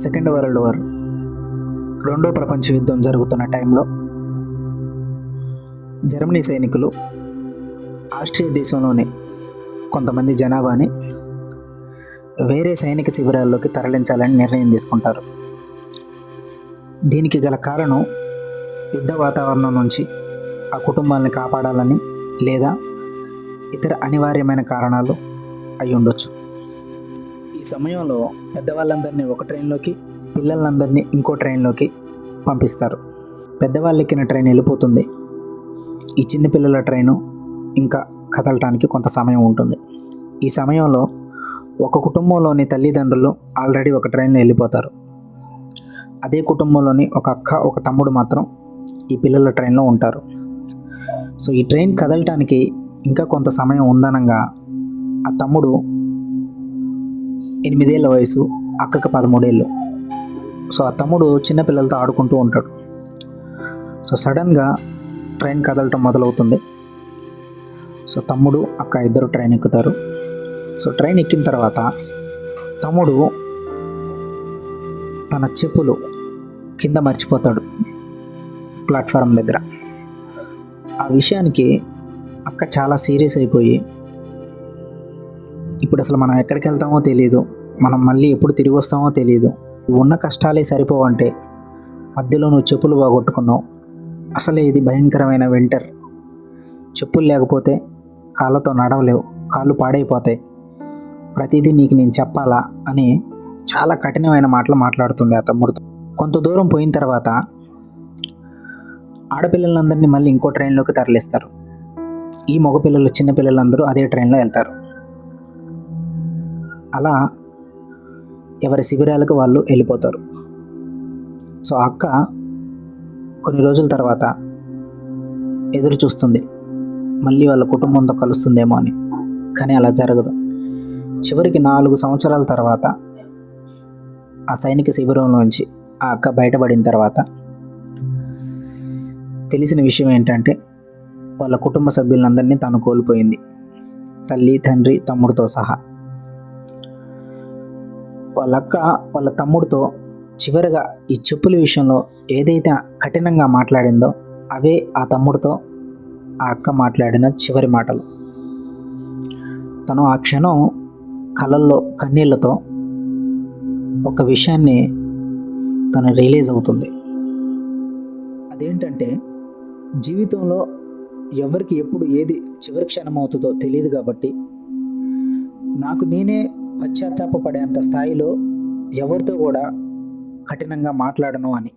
Second world war, రెండో ప్రపంచ యుద్ధం జరుగుతున్న టైంలో జర్మనీ సైనికులు ఆస్ట్రియా దేశంలోని కొంతమంది జనాభాని వేరే సైనిక శిబిరాల్లోకి తరలించాలని నిర్ణయం తీసుకుంటారు. దీనికి గల కారణం యుద్ధ వాతావరణం నుంచి ఆ కుటుంబాలని కాపాడాలని లేదా ఇతర అనివార్యమైన కారణాలు అయి ఉండొచ్చు. ఈ సమయంలో పెద్దవాళ్ళందరినీ ఒక ట్రైన్లోకి, పిల్లలందరినీ ఇంకో ట్రైన్లోకి పంపిస్తారు. పెద్దవాళ్ళు ఎక్కిన ట్రైన్ వెళ్ళిపోతుంది. ఈ చిన్నపిల్లల ట్రైను ఇంకా కదలటానికి కొంత సమయం ఉంటుంది. ఈ సమయంలో ఒక కుటుంబంలోని తల్లిదండ్రులు ఆల్రెడీ ఒక ట్రైన్లో వెళ్ళిపోతారు. అదే కుటుంబంలోని ఒక అక్క, ఒక తమ్ముడు మాత్రం ఈ పిల్లల ట్రైన్లో ఉంటారు. సో ఈ ట్రైన్ కదలటానికి ఇంకా కొంత సమయం ఉందనగా ఆ తమ్ముడు 8 ఏళ్ళ వయసు, అక్కకి 13 ఏళ్ళు. సో ఆ తమ్ముడు చిన్నపిల్లలతో ఆడుకుంటూ ఉంటాడు. సో సడన్గా ట్రైన్ కదలటం మొదలవుతుంది. సో తమ్ముడు, అక్క ఇద్దరు ట్రైన్ ఎక్కుతారు. సో ట్రైన్ ఎక్కిన తర్వాత తమ్ముడు తన చెప్పులు కింద మర్చిపోతాడు ప్లాట్ఫారం దగ్గర. ఆ విషయానికి అక్క చాలా సీరియస్ అయిపోయి, ఇప్పుడు అసలు మనం ఎక్కడికి వెళ్తామో తెలియదు, మనం మళ్ళీ ఎప్పుడు తిరిగి వస్తామో తెలియదు, ఉన్న కష్టాలే సరిపోవంటే మధ్యలో నువ్వు చెప్పులు బాగొట్టుకున్నావు, అసలే ఇది భయంకరమైన వింటర్, చెప్పులు లేకపోతే కాళ్ళతో నడవలేవు, కాళ్ళు పాడైపోతాయి, ప్రతిదీ నీకు నేను చెప్పాలా అని చాలా కఠినమైన మాటలు మాట్లాడుతుంది ఆ తమ్ముడితో. కొంత దూరం పోయిన తర్వాత ఆడపిల్లలందరినీ మళ్ళీ ఇంకో ట్రైన్లోకి తరలిస్తారు. ఈ మగపిల్లలు, చిన్నపిల్లలందరూ అదే ట్రైన్లో వెళ్తారు. అలా ఎవరి శిబిరాలకు వాళ్ళు వెళ్ళిపోతారు. సో అక్క కొన్ని రోజుల తర్వాత ఎదురు చూస్తుంది, మళ్ళీ వాళ్ళ కుటుంబంతో కలుస్తుందేమో అని. కానీ అలా జరగదు. చివరికి 4 సంవత్సరాల తర్వాత ఆ సైనిక శిబిరంలోంచి ఆ అక్క బయటపడిన తర్వాత తెలిసిన విషయం ఏంటంటే వాళ్ళ కుటుంబ సభ్యులందరినీ తను కోల్పోయింది, తల్లి, తండ్రి, తమ్ముడితో సహా. వాళ్ళ అక్క వాళ్ళ తమ్ముడితో చివరిగా ఈ చెప్పుల విషయంలో ఏదైతే కఠినంగా మాట్లాడిందో అవే ఆ తమ్ముడితో ఆ అక్క మాట్లాడిన చివరి మాటలు. తను ఆ క్షణం కళ్ళల్లో కన్నీళ్లతో ఒక విషయాన్ని తను రియలైజ్ అవుతుంది. అదేంటంటే జీవితంలో ఎవరికి ఎప్పుడు ఏది చివరి క్షణం అవుతుందో తెలియదు కాబట్టి నాకు నేనే పశ్చాత్తాపపడేంత స్థాయిలో ఎవరితో కూడా కఠినంగా మాట్లాడను అని.